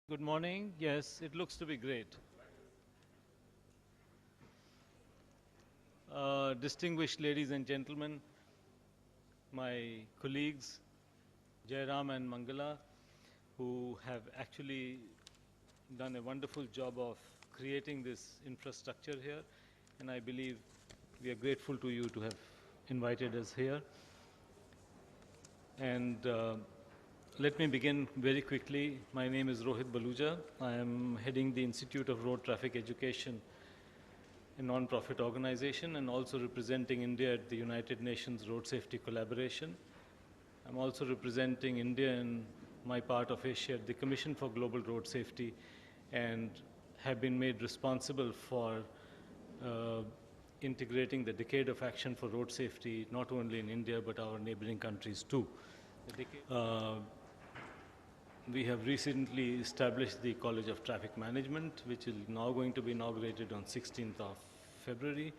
Good morning. Yes, it looks to be great. Distinguished ladies and gentlemen, my colleagues, Jairam and Mangala, who have actually done a wonderful job of creating this infrastructure here, and I believe we are grateful to you to have invited us here. And let me begin very quickly. My name is Rohit Baluja. I am heading the Institute of Road Traffic Education, a non-profit organization, and also representing India at the United Nations Road Safety Collaboration. I'm also representing India in my part of Asia at the Commission for Global Road Safety, and have been made responsible for uh, integrating the Decade of Action for Road Safety, not only in India, but our neighboring countries too. We have recently established the College of Traffic Management, which is now going to be inaugurated on 16th of February,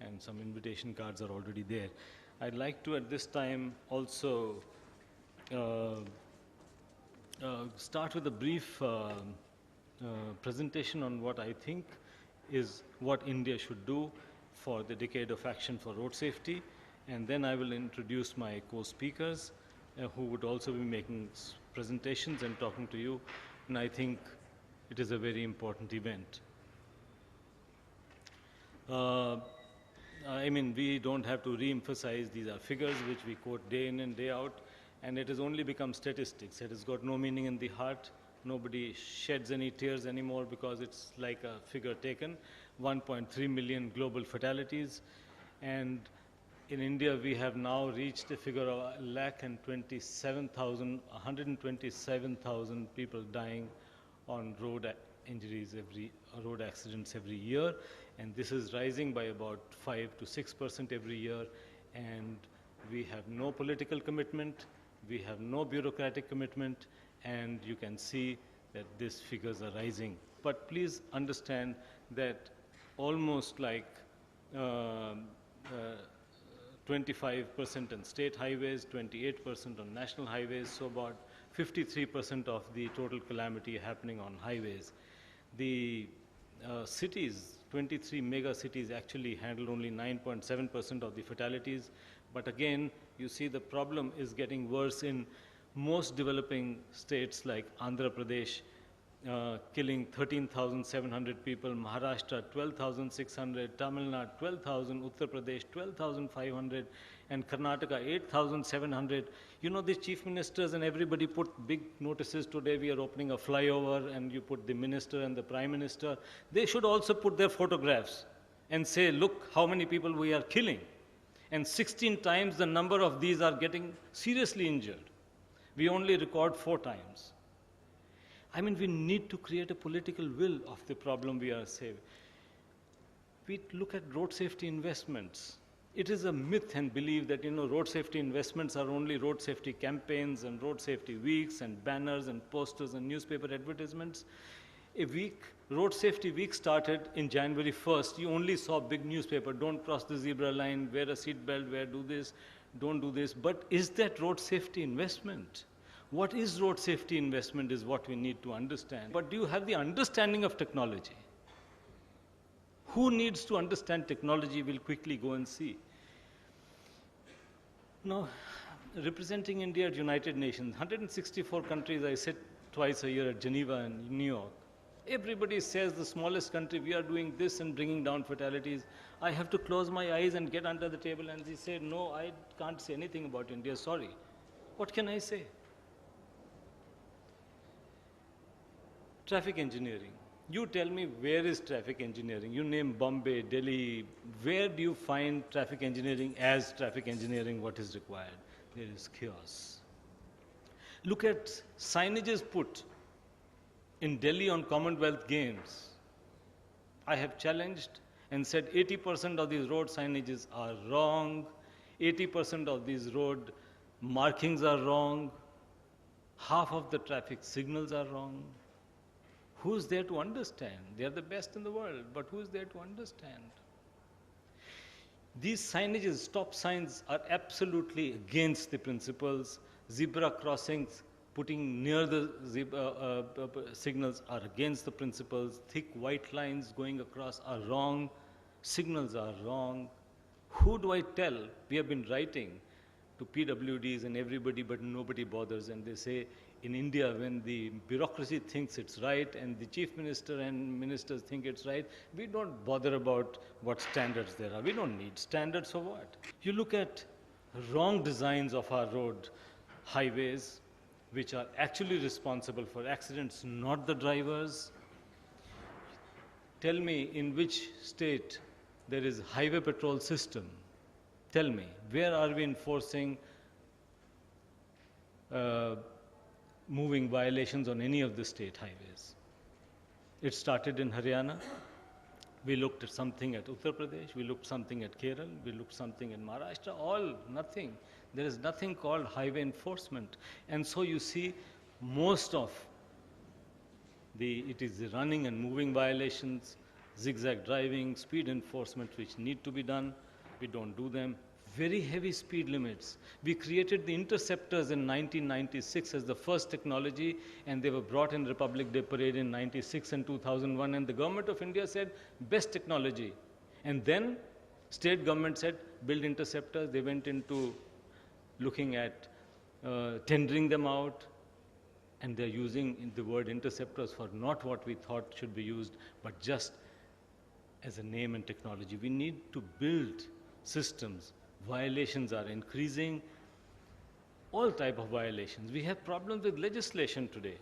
and some invitation cards are already there. I'd like to, at this time, also uh, start with a brief presentation on what I think is what India should do for the Decade of Action for Road Safety, and then I will introduce my co-speakers who would also be making presentations and talking to you, and I think it is a very important event. I mean, we don't have to re-emphasize these are figures which we quote day in and day out, and it has only become statistics. It has got no meaning in the heart. Nobody sheds any tears anymore because it's like a figure taken. 1.3 million global fatalities, and in India we have now reached a figure of 127,000 people dying on road injuries road accidents every year, and this is rising by about 5 to 6% every year, and we have no political commitment, we have no bureaucratic commitment, and you can see that these figures are rising. But please understand that almost like 25% on state highways, 28% on national highways, so about 53% of the total calamity happening on highways. The cities, 23 mega cities actually handle only 9.7% of the fatalities, but again, you see the problem is getting worse in most developing states like Andhra Pradesh, killing 13,700 people, Maharashtra 12,600, Tamil Nadu 12,000, Uttar Pradesh 12,500, and Karnataka 8,700. You know, the chief ministers and everybody put big notices today, we are opening a flyover, and you put the minister and the prime minister. They should also put their photographs and say, look how many people we are killing. And 16 times the number of these are getting seriously injured. We only record 4 times. I mean, we need to create a political will of the problem we are saving. We look at road safety investments. It is a myth and belief that, you know, road safety investments are only road safety campaigns and road safety weeks and banners and posters and newspaper advertisements. A week, road safety week started in January 1st. You only saw big newspaper, don't cross the zebra line, wear a seat belt, do this, don't do this. But is that road safety investment? What is road safety investment is what we need to understand. But do you have the understanding of technology? Who needs to understand technology will quickly go and see. Now, representing India at United Nations, 164 countries, I sit twice a year at Geneva and New York. Everybody says the smallest country, we are doing this and bringing down fatalities. I have to close my eyes and get under the table and they say, no, I can't say anything about India, sorry. What can I say? Traffic engineering. You tell me, where is traffic engineering? You name Bombay, Delhi, where do you find traffic engineering as traffic engineering, what is required? There is chaos. Look at signages put in Delhi on Commonwealth Games. I have challenged and said 80% of these road signages are wrong, 80% of these road markings are wrong, half of the traffic signals are wrong. Who's there to understand? They are the best in the world, but who's there to understand? These signages, stop signs, are absolutely against the principles. Zebra crossings putting near the signals are against the principles. Thick white lines going across are wrong. Signals are wrong. Who do I tell? We have been writing to PWDs and everybody, but nobody bothers. And they say, in India, when the bureaucracy thinks it's right and the chief minister and ministers think it's right, we don't bother about what standards there are. We don't need standards for what? You look at wrong designs of our road highways, which are actually responsible for accidents, not the drivers. Tell me in which state there is highway patrol system. Tell me, where are we enforcing moving violations on any of the state highways? It started in Haryana. We looked at something at Uttar Pradesh. We looked something at Kerala. We looked something in Maharashtra. All nothing. There is nothing called highway enforcement. And so you see most of it is the running and moving violations, zigzag driving, speed enforcement which need to be done. We don't do them. Very heavy speed limits. We created the interceptors in 1996 as the first technology, and they were brought in Republic Day Parade in 96 and 2001, and the government of India said, best technology. And then state government said, build interceptors. They went into looking at tendering them out, and they're using the word interceptors for not what we thought should be used, but just as a name and technology. We need to build systems. Violations are increasing, all type of violations. We have problems with legislation today.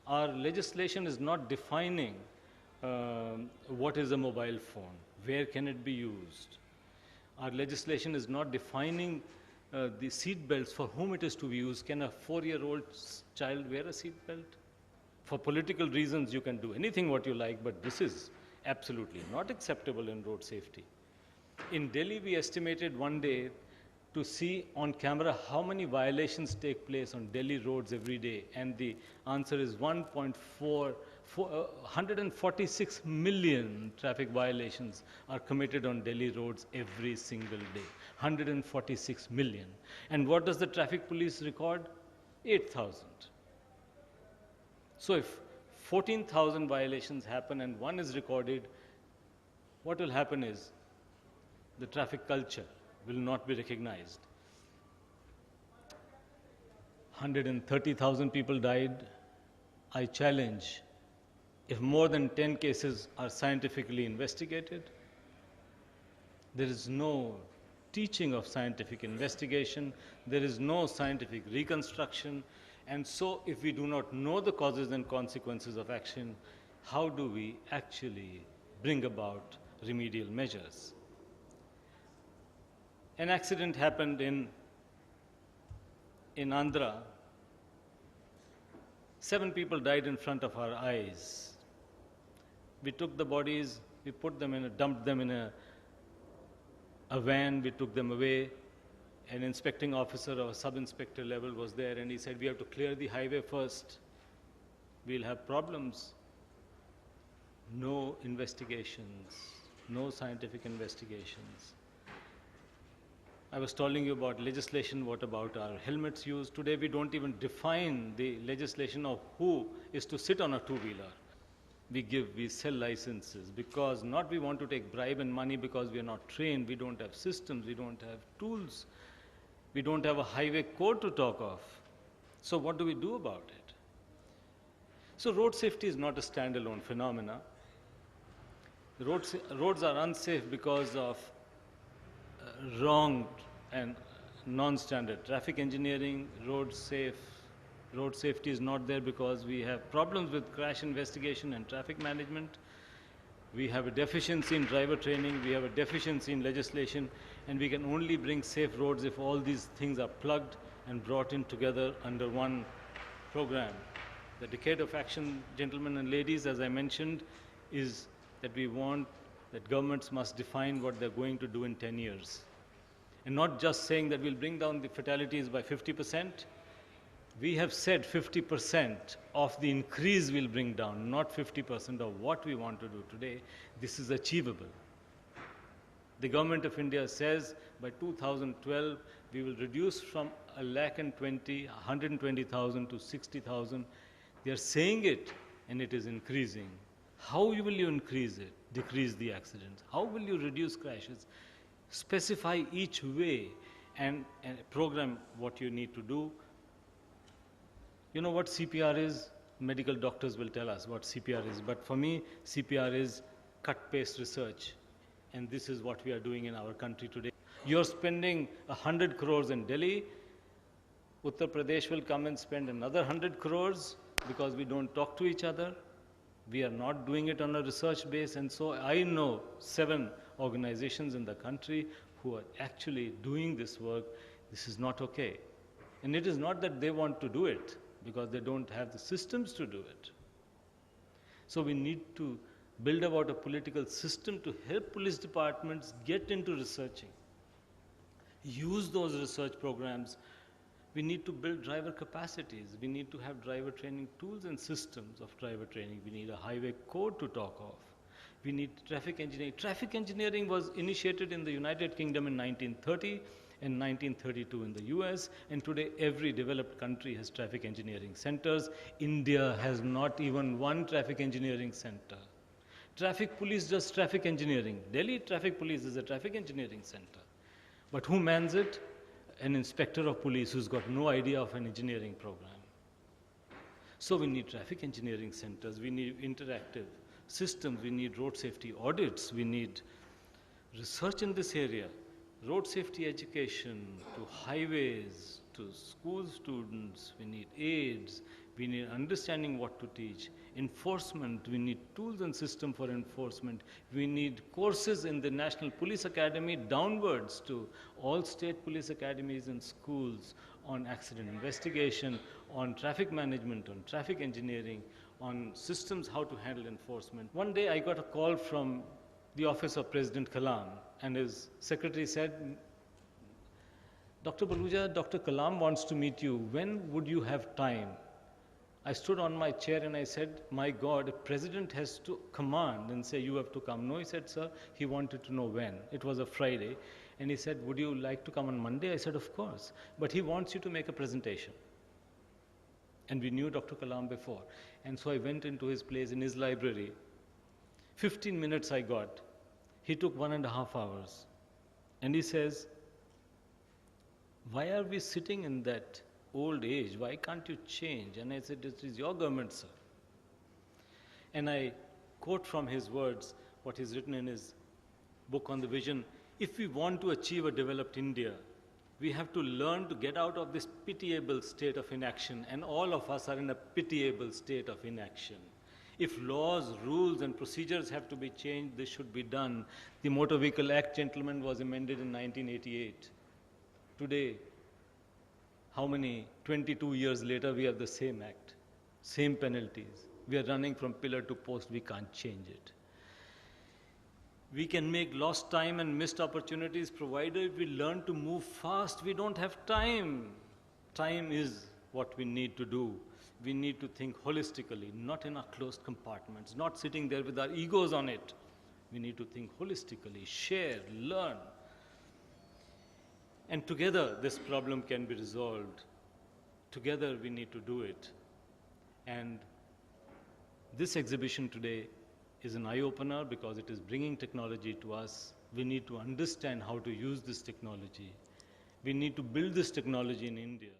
Our legislation is not defining what is a mobile phone, where can it be used. Our legislation is not defining the seat belts for whom it is to be used. Can a 4-year-old child wear a seat belt? For political reasons, you can do anything what you like, but this is absolutely not acceptable in road safety. In Delhi, we estimated one day to see on camera how many violations take place on Delhi roads every day. And the answer is 146 million traffic violations are committed on Delhi roads every single day. 146 million. And what does the traffic police record? 8,000. So if 14,000 violations happen and one is recorded, what will happen is the traffic culture will not be recognized. 130,000 people died. I challenge, if more than 10 cases are scientifically investigated, there is no teaching of scientific investigation, there is no scientific reconstruction, and so if we do not know the causes and consequences of action, how do we actually bring about remedial measures? An accident happened in Andhra. 7 people died in front of our eyes. We took the bodies, we put them dumped them in a van, we took them away. An inspecting officer or sub-inspector level was there, and he said, we have to clear the highway first. We'll have problems. No investigations, no scientific investigations. I was telling you about legislation, what about our helmets used? Today we don't even define the legislation of who is to sit on a two-wheeler. We sell licenses because not we want to take bribe and money because we are not trained, we don't have systems, we don't have tools, we don't have a highway code to talk of. So what do we do about it? So road safety is not a standalone phenomena. The roads are unsafe because of wrong and non-standard traffic engineering. Road safety is not there because we have problems with crash investigation and traffic management. We have a deficiency in driver training, we have a deficiency in legislation, and we can only bring safe roads if all these things are plugged and brought in together under one program. The decade of action, gentlemen and ladies, as I mentioned, is that we want that governments must define what they're going to do in 10 years. And not just saying that we'll bring down the fatalities by 50%. We have said 50% of the increase we'll bring down, not 50% of what we want to do today. This is achievable. The government of India says by 2012, We will reduce from 120,000 to 60,000. They are saying it, and it is increasing. How will you increase it, decrease the accidents? How will you reduce crashes? Specify each way and program what you need to do. You know what CPR is? Medical doctors will tell us what CPR is. But for me, CPR is cut-paste research. And this is what we are doing in our country today. You're spending 100 crores in Delhi. Uttar Pradesh will come and spend another 100 crores because we don't talk to each other. We are not doing it on a research base. And so I know 7 organizations in the country who are actually doing this work. This is not okay. And it is not that they want to do it, because they don't have the systems to do it. So we need to build about a political system to help police departments get into researching. Use those research programs. We need to build driver capacities. We need to have driver training tools and systems of driver training. We need a highway code to talk of. We need traffic engineering. Traffic engineering was initiated in the United Kingdom in 1930 and 1932 in the US, and today every developed country has traffic engineering centers. India has not even one traffic engineering center. Traffic police does traffic engineering. Delhi traffic police is a traffic engineering center. But who mans it? An inspector of police who's got no idea of an engineering program. So we need traffic engineering centers, we need interactive systems, we need road safety audits, we need research in this area. Road safety education to highways, to school students, we need aids, we need understanding what to teach. Enforcement, we need tools and system for enforcement. We need courses in the National Police Academy downwards to all state police academies and schools on accident investigation, on traffic management, on traffic engineering, on systems how to handle enforcement. One day I got a call from the office of President Kalam, and his secretary said, Dr. Baluja, Dr. Kalam wants to meet you. When would you have time? I stood on my chair and I said, my God, a president has to command and say, you have to come. No, he said, sir, he wanted to know when. It was a Friday. And he said, would you like to come on Monday? I said, of course. But he wants you to make a presentation. And we knew Dr. Kalam before. And so I went into his place in his library. 15 minutes I got. He took 1.5 hours. And he says, why are we sitting in that old age? Why can't you change? And I said, it is your government, sir. And I quote from his words what he's written in his book on the vision. If we want to achieve a developed India, we have to learn to get out of this pitiable state of inaction. And all of us are in a pitiable state of inaction. If laws, rules, and procedures have to be changed, this should be done. The Motor Vehicle Act, gentlemen, was amended in 1988. Today, how many, 22 years later, we have the same act, same penalties. We are running from pillar to post, we can't change it. We can make lost time and missed opportunities provided we learn to move fast. We don't have time. Time is what we need to do. We need to think holistically, not in our closed compartments, not sitting there with our egos on it. We need to think holistically, share, learn. And together, this problem can be resolved. Together, we need to do it. And this exhibition today is an eye-opener because it is bringing technology to us. We need to understand how to use this technology. We need to build this technology in India.